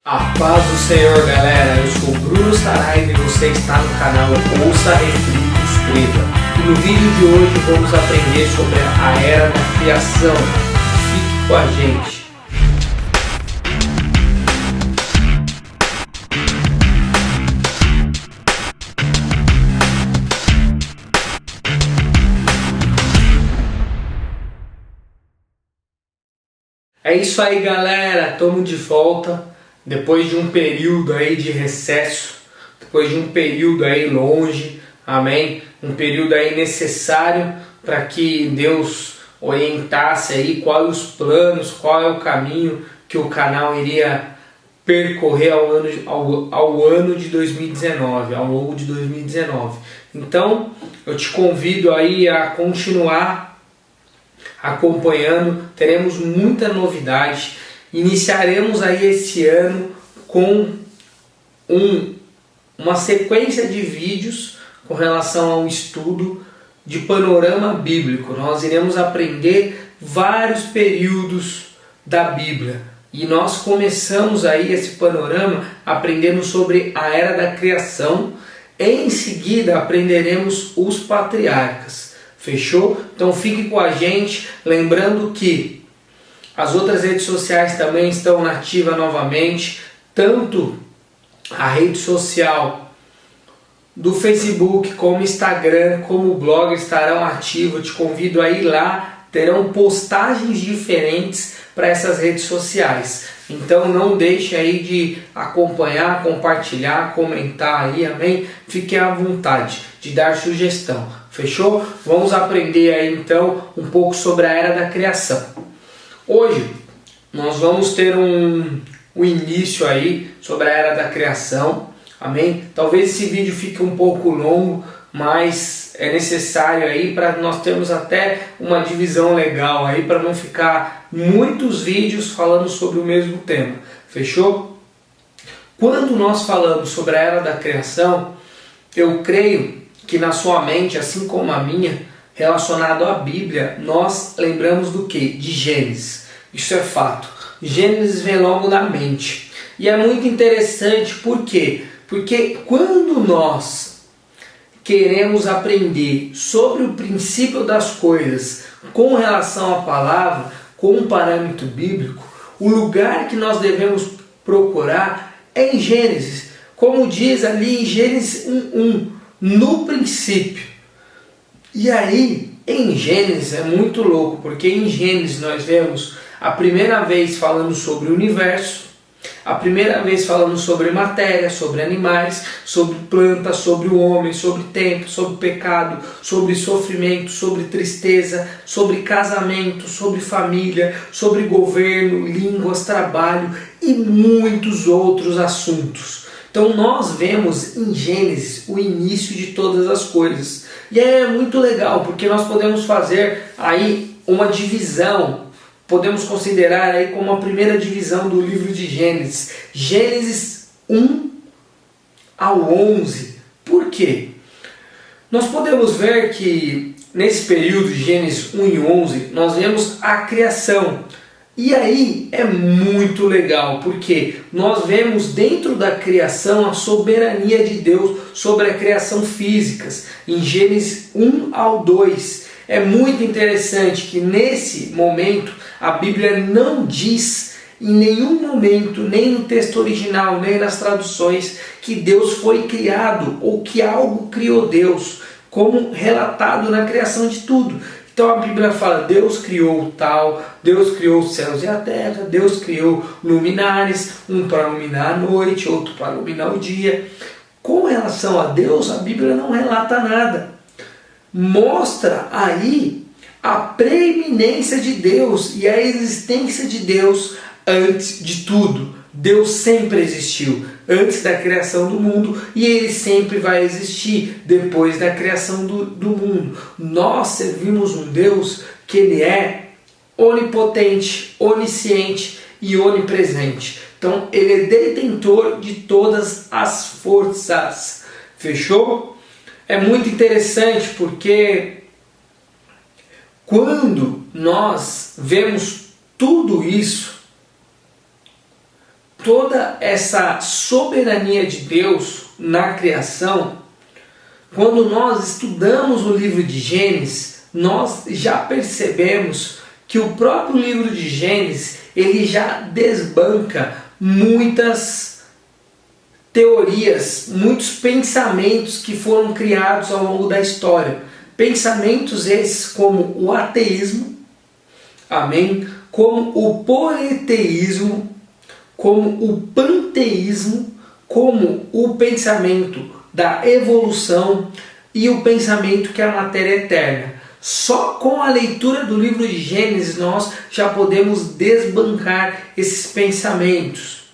A paz do Senhor, galera. Eu sou o Bruno Saraiva e você está no canal Ouça, Reflita e Escreva. E no vídeo de hoje vamos aprender sobre a Era da Criação. Fique com a gente. É isso aí, galera. Estamos de volta. Depois de um período aí de recesso, depois de um período aí longe, amém? Um período aí necessário para que Deus orientasse aí quais os planos, qual é o caminho que o canal iria percorrer ao ano de 2019, ao longo de 2019. Então, eu te convido aí a continuar acompanhando, teremos muita novidade. Iniciaremos aí esse ano com uma sequência de vídeos com relação ao estudo de panorama bíblico. Nós iremos aprender vários períodos da Bíblia. E nós começamos aí esse panorama aprendendo sobre a Era da Criação. Em seguida aprenderemos os patriarcas. Fechou? Então fique com a gente, lembrando que as outras redes sociais também estão nativas novamente, tanto a rede social do Facebook, como Instagram, como o blog estarão ativos. Eu te convido a ir lá, terão postagens diferentes para essas redes sociais. Então não deixe aí de acompanhar, compartilhar, comentar aí, amém? Fique à vontade de dar sugestão, fechou? Vamos aprender aí então um pouco sobre a Era da Criação. Hoje nós vamos ter um início aí sobre a Era da Criação, amém? Talvez esse vídeo fique um pouco longo, mas é necessário aí para nós termos até uma divisão legal aí, para não ficar muitos vídeos falando sobre o mesmo tema, fechou? Quando nós falamos sobre a Era da Criação, eu creio que na sua mente, assim como a minha, relacionado à Bíblia, nós lembramos do que? De Gênesis. Isso é fato. Gênesis vem logo na mente. E é muito interessante, por quê? Porque quando nós queremos aprender sobre o princípio das coisas com relação à palavra, com um parâmetro bíblico, o lugar que nós devemos procurar é em Gênesis. Como diz ali em Gênesis 1:1, no princípio. E aí, em Gênesis é muito louco, porque em Gênesis nós vemos a primeira vez falando sobre o universo, a primeira vez falando sobre matéria, sobre animais, sobre plantas, sobre o homem, sobre tempo, sobre pecado, sobre sofrimento, sobre tristeza, sobre casamento, sobre família, sobre governo, línguas, trabalho e muitos outros assuntos. Então nós vemos em Gênesis o início de todas as coisas. E é muito legal, porque nós podemos fazer aí uma divisão, podemos considerar aí como a primeira divisão do livro de Gênesis. Gênesis 1 ao 11. Por quê? Nós podemos ver que nesse período de Gênesis 1 e 11, nós vemos a criação. E aí é muito legal, porque nós vemos dentro da criação a soberania de Deus sobre a criação física, em Gênesis 1 ao 2. É muito interessante que nesse momento a Bíblia não diz em nenhum momento, nem no texto original, nem nas traduções, que Deus foi criado ou que algo criou Deus, como relatado na criação de tudo. Então a Bíblia fala, Deus criou tal, Deus criou os céus e a terra, Deus criou luminares, um para iluminar a noite, outro para iluminar o dia. Com relação a Deus, a Bíblia não relata nada. Mostra aí a preeminência de Deus e a existência de Deus antes de tudo. Deus sempre existiu antes da criação do mundo e Ele sempre vai existir depois da criação do mundo. Nós servimos um Deus que Ele é onipotente, onisciente e onipresente. Então Ele é detentor de todas as forças. Fechou? É muito interessante porque quando nós vemos tudo isso, toda essa soberania de Deus na criação, quando nós estudamos o livro de Gênesis, nós já percebemos que o próprio livro de Gênesis, ele já desbanca muitas teorias, muitos pensamentos que foram criados ao longo da história. Pensamentos esses como o ateísmo, amém? Como o politeísmo, como o panteísmo, como o pensamento da evolução e o pensamento que a matéria é eterna. Só com a leitura do livro de Gênesis nós já podemos desbancar esses pensamentos.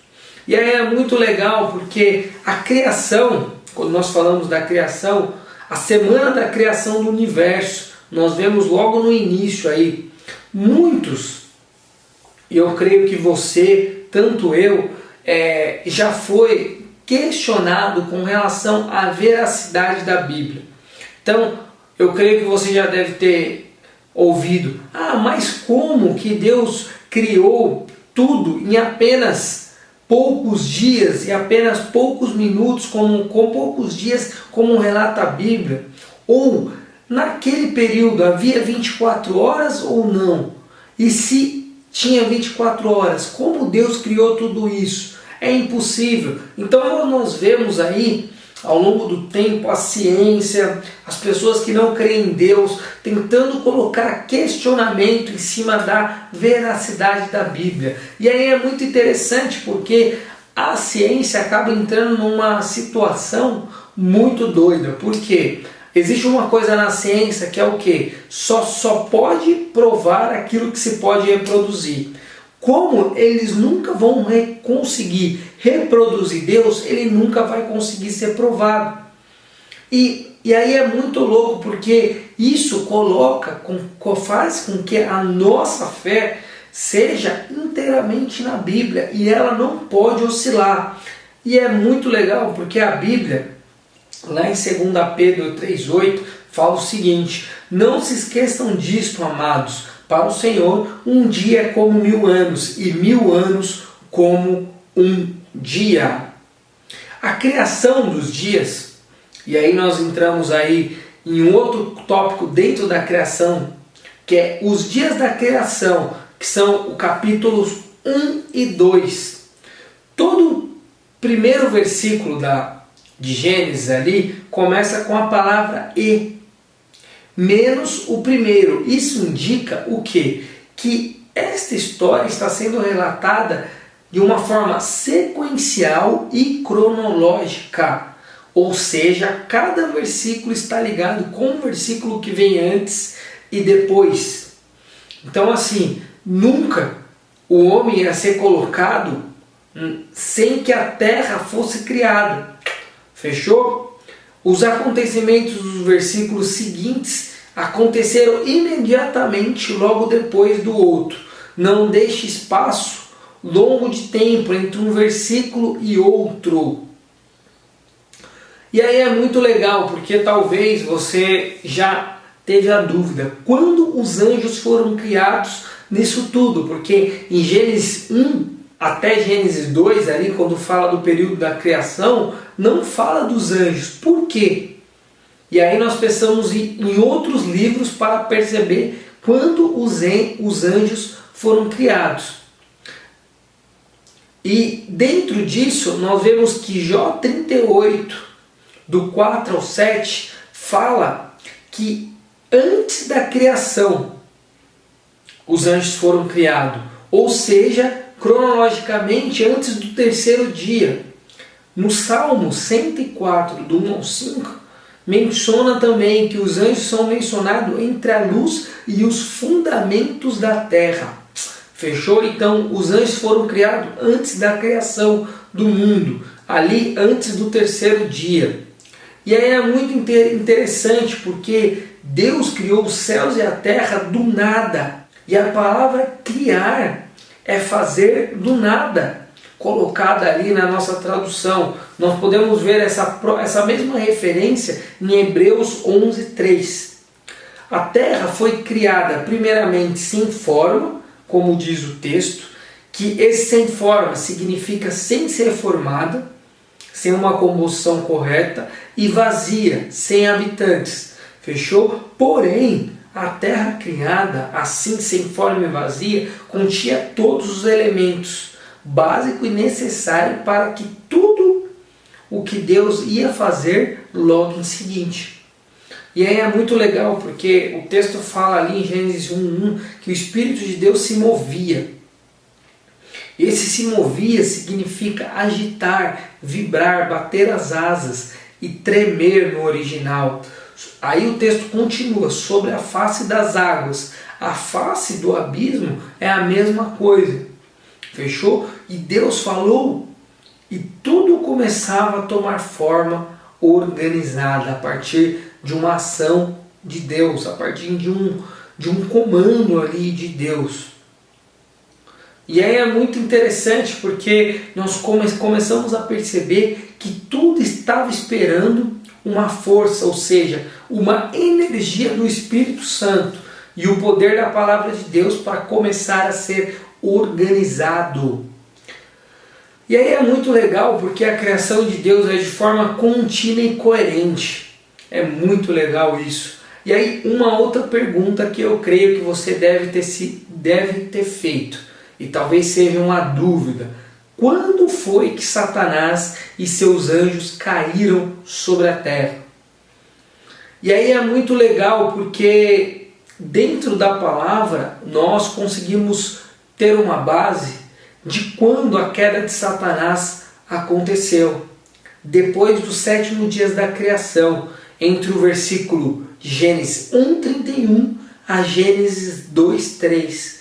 E aí é muito legal porque a criação, quando nós falamos da criação, a semana da criação do universo, nós vemos logo no início aí, muitos, e eu creio que você, tanto eu, já foi questionado com relação à veracidade da Bíblia. Então, eu creio que você já deve ter ouvido, mas como que Deus criou tudo em apenas poucos dias e apenas poucos minutos, com poucos dias, como relata a Bíblia? Ou naquele período havia 24 horas ou não? E se tinha 24 horas, como Deus criou tudo isso? É impossível. Então nós vemos aí, ao longo do tempo, a ciência, as pessoas que não creem em Deus, tentando colocar questionamento em cima da veracidade da Bíblia. E aí é muito interessante porque a ciência acaba entrando numa situação muito doida. Por quê? Existe uma coisa na ciência que é o quê? Só pode provar aquilo que se pode reproduzir. Como eles nunca vão conseguir reproduzir Deus, ele nunca vai conseguir ser provado. E aí é muito louco, porque isso faz com que a nossa fé seja inteiramente na Bíblia e ela não pode oscilar. E é muito legal porque a Bíblia, lá em 2 Pedro 3,8, fala o seguinte: não se esqueçam disto, amados. Para o Senhor, um dia é como 1000 anos, e 1000 anos como um dia. A criação dos dias, e aí nós entramos aí em um outro tópico dentro da criação, que é os dias da criação, que são o capítulos 1 e 2. Todo o primeiro versículo de Gênesis ali começa com a palavra e. Menos o primeiro. Isso indica o quê? Que esta história está sendo relatada de uma forma sequencial e cronológica. Ou seja, cada versículo está ligado com o versículo que vem antes e depois. Então assim, nunca o homem ia ser colocado sem que a terra fosse criada. Fechou? Os acontecimentos dos versículos seguintes aconteceram imediatamente logo depois do outro. Não deixe espaço longo de tempo entre um versículo e outro. E aí é muito legal, porque talvez você já teve a dúvida: quando os anjos foram criados nisso tudo? Porque em Gênesis 1 até Gênesis 2, ali, quando fala do período da criação, não fala dos anjos. Por quê? E aí nós precisamos ir em outros livros para perceber quando os anjos foram criados. E dentro disso nós vemos que Jó 38, do 4 ao 7, fala que antes da criação os anjos foram criados. Ou seja, cronologicamente antes do terceiro dia. No Salmo 104, do 1 ao 5, menciona também que os anjos são mencionados entre a luz e os fundamentos da terra. Fechou? Então, os anjos foram criados antes da criação do mundo, ali antes do terceiro dia. E aí é muito interessante, porque Deus criou os céus e a terra do nada. E a palavra criar é fazer do nada, colocada ali na nossa tradução. Nós podemos ver essa mesma referência em Hebreus 11:3. A terra foi criada primeiramente sem forma, como diz o texto, que esse sem forma significa sem ser formada, sem uma composição correta, e vazia, sem habitantes. Fechou? Porém, a terra criada, assim sem forma e vazia, continha todos os elementos básicos e necessários para que tudo o que Deus ia fazer logo em seguinte. E aí é muito legal, porque o texto fala ali em Gênesis 1:1 que o Espírito de Deus se movia. Esse se movia significa agitar, vibrar, bater as asas e tremer no original. Aí o texto continua, sobre a face das águas. A face do abismo é a mesma coisa. Fechou? E Deus falou e tudo começava a tomar forma organizada a partir de uma ação de Deus, a partir de um comando ali de Deus. E aí é muito interessante porque nós começamos a perceber que tudo estava esperando uma força, ou seja, uma energia do Espírito Santo e o poder da palavra de Deus para começar a ser organizado. E aí é muito legal porque a criação de Deus é de forma contínua e coerente. É muito legal isso. E aí uma outra pergunta que eu creio que você deve ter feito, e talvez seja uma dúvida: quando foi que Satanás e seus anjos caíram sobre a terra? E aí é muito legal porque dentro da palavra nós conseguimos ter uma base de quando a queda de Satanás aconteceu. Depois dos 7 dias da criação, entre o versículo de Gênesis 1:31 a Gênesis 2:3.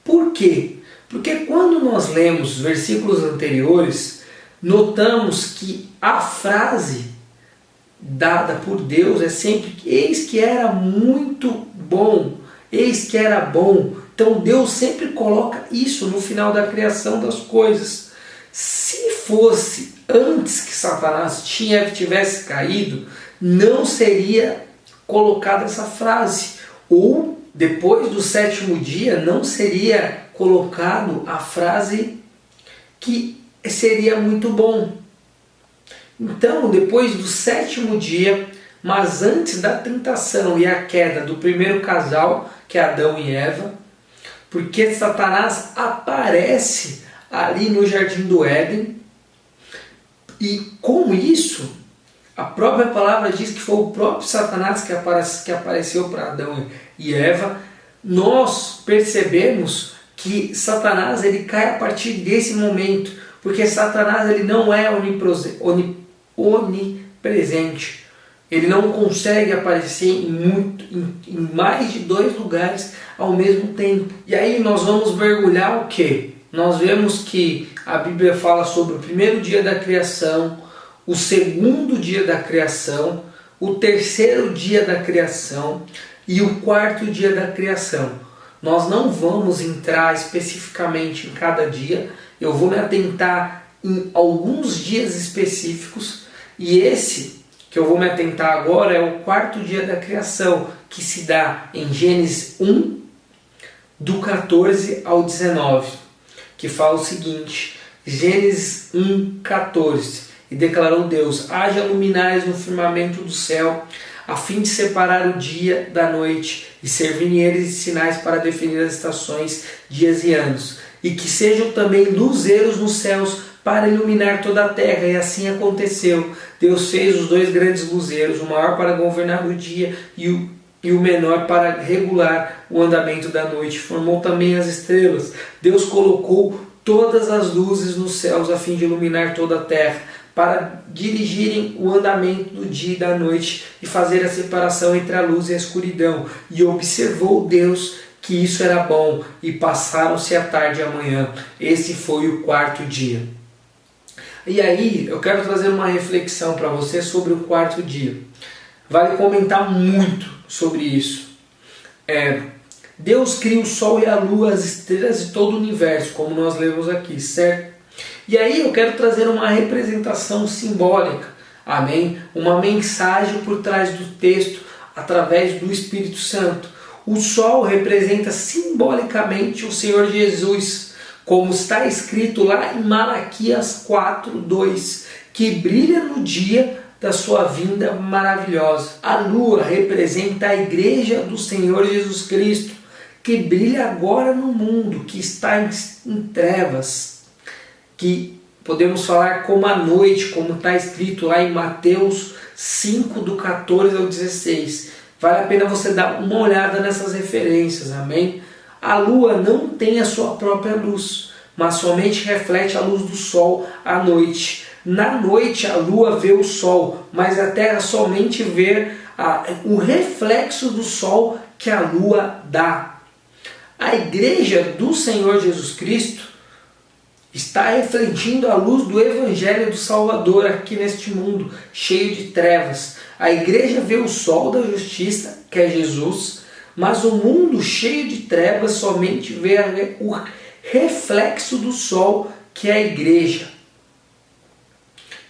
Por quê? Porque quando nós lemos os versículos anteriores, notamos que a frase dada por Deus é sempre eis que era muito bom, eis que era bom. Então Deus sempre coloca isso no final da criação das coisas. Se fosse antes que Satanás tivesse caído, não seria colocada essa frase. Ou depois do 7º dia não seria colocado a frase que seria muito bom. Então, depois do 7º dia, mas antes da tentação e a queda do primeiro casal, que é Adão e Eva, porque Satanás aparece ali no Jardim do Éden, e com isso, a própria palavra diz que foi o próprio Satanás que apareceu para Adão e Eva. Nós percebemos que Satanás ele cai a partir desse momento, porque Satanás ele não é onipresente. Ele não consegue aparecer em mais de 2 lugares ao mesmo tempo. E aí nós vamos mergulhar o quê? Nós vemos que a Bíblia fala sobre o primeiro dia da criação, o segundo dia da criação, o terceiro dia da criação e o quarto dia da criação. Nós não vamos entrar especificamente em cada dia, eu vou me atentar em alguns dias específicos, e esse que eu vou me atentar agora é o quarto dia da criação, que se dá em Gênesis 1, do 14 ao 19, que fala o seguinte: Gênesis 1, 14: E declarou Deus: haja luminares no firmamento do céu, a fim de separar o dia da noite, e servirem eles de sinais para definir as estações, dias e anos, e que sejam também luzeiros nos céus para iluminar toda a terra. E assim aconteceu. Deus fez os 2 grandes luzeiros, o maior para governar o dia e o menor para regular o andamento da noite. Formou também as estrelas. Deus colocou todas as luzes nos céus a fim de iluminar toda a terra, para dirigirem o andamento do dia e da noite e fazer a separação entre a luz e a escuridão. E observou Deus que isso era bom, e passaram-se a tarde e a manhã. Esse foi o quarto dia. E aí eu quero trazer uma reflexão para você sobre o quarto dia. Vale comentar muito sobre isso. Deus cria o sol e a lua, as estrelas e todo o universo, como nós lemos aqui, certo? E aí eu quero trazer uma representação simbólica, amém? Uma mensagem por trás do texto, através do Espírito Santo. O sol representa simbolicamente o Senhor Jesus, como está escrito lá em Malaquias 4:2, que brilha no dia da sua vinda maravilhosa. A lua representa a igreja do Senhor Jesus Cristo, que brilha agora no mundo, que está em trevas, que podemos falar como a noite, como está escrito lá em Mateus 5, do 14 ao 16. Vale a pena você dar uma olhada nessas referências, amém? A lua não tem a sua própria luz, mas somente reflete a luz do sol à noite. Na noite a lua vê o sol, mas a terra somente vê o reflexo do sol que a lua dá. A igreja do Senhor Jesus Cristo está refletindo a luz do Evangelho do Salvador aqui neste mundo cheio de trevas. A igreja vê o sol da justiça, que é Jesus, mas o mundo cheio de trevas somente vê o reflexo do sol, que é a igreja.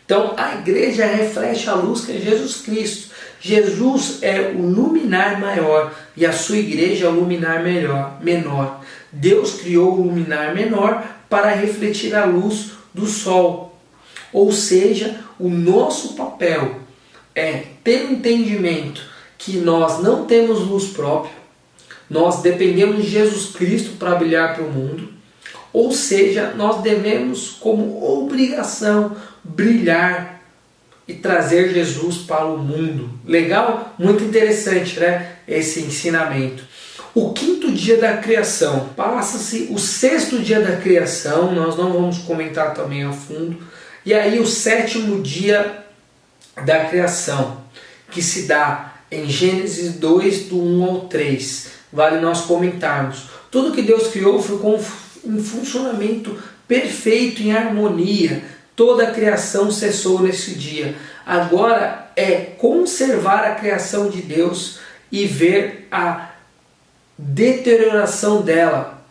Então a igreja reflete a luz, que é Jesus Cristo. Jesus é o luminar maior e a sua igreja é o luminar menor. Deus criou o luminar menor para refletir a luz do sol. Ou seja, o nosso papel é ter o entendimento que nós não temos luz própria, nós dependemos de Jesus Cristo para brilhar para o mundo, ou seja, nós devemos como obrigação brilhar e trazer Jesus para o mundo. Legal? Muito interessante, né? Esse ensinamento. O quinto dia da criação. Passa-se o sexto dia da criação, nós não vamos comentar também a fundo. E aí o sétimo dia da criação, que se dá em Gênesis 2, do 1 ao 3. Vale nós comentarmos. Tudo que Deus criou foi em funcionamento perfeito, em harmonia. Toda a criação cessou nesse dia. Agora é conservar a criação de Deus e ver a deterioração dela.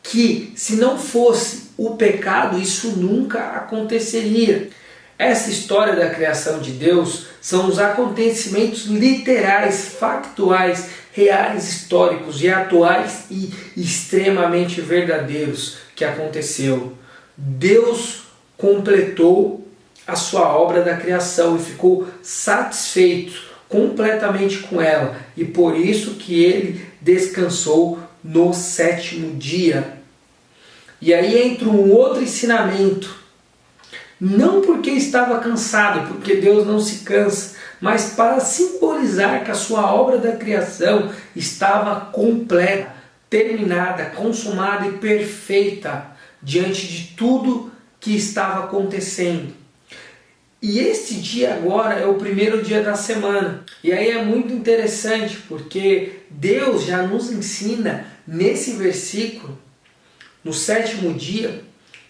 Que se não fosse o pecado, isso nunca aconteceria. Essa história da criação de Deus são os acontecimentos literais, factuais, reais, históricos e atuais e extremamente verdadeiros que aconteceu. Deus completou a sua obra da criação e ficou satisfeito completamente com ela, e por isso que ele descansou no sétimo dia. E aí entra um outro ensinamento, não porque estava cansado, porque Deus não se cansa, mas para simbolizar que a sua obra da criação estava completa, terminada, consumada e perfeita diante de tudo que estava acontecendo. E este dia agora é o primeiro dia da semana. E aí é muito interessante, porque Deus já nos ensina nesse versículo, no sétimo dia,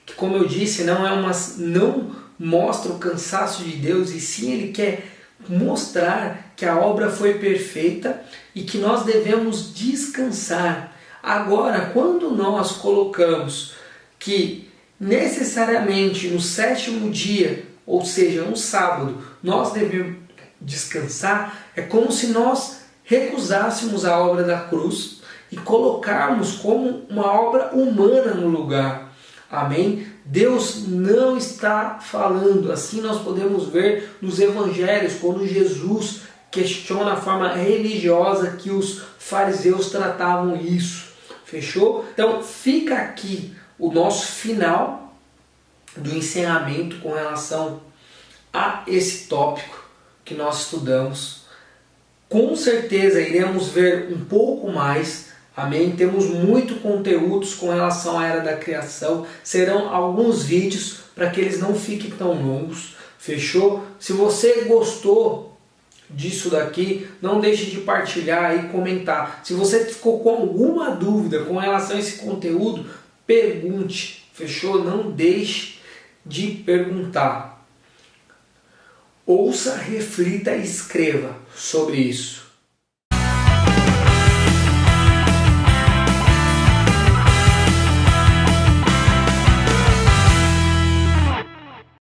que, como eu disse, não mostra o cansaço de Deus, e sim Ele quer mostrar que a obra foi perfeita e que nós devemos descansar. Agora, quando nós colocamos que necessariamente no sétimo dia, ou seja, no sábado, nós devemos descansar, é como se nós recusássemos a obra da cruz e colocarmos como uma obra humana no lugar. Amém? Deus não está falando, assim nós podemos ver nos evangelhos, quando Jesus questiona a forma religiosa que os fariseus tratavam isso. Fechou? Então fica aqui o nosso final do encerramento com relação a esse tópico que nós estudamos. Com certeza iremos ver um pouco mais, amém? Temos muito conteúdos com relação à era da criação, serão alguns vídeos para que eles não fiquem tão longos, fechou? Se você gostou disso daqui, não deixe de partilhar e comentar. Se você ficou com alguma dúvida com relação a esse conteúdo, pergunte, fechou? Não deixe de perguntar. Ouça, reflita e escreva sobre isso.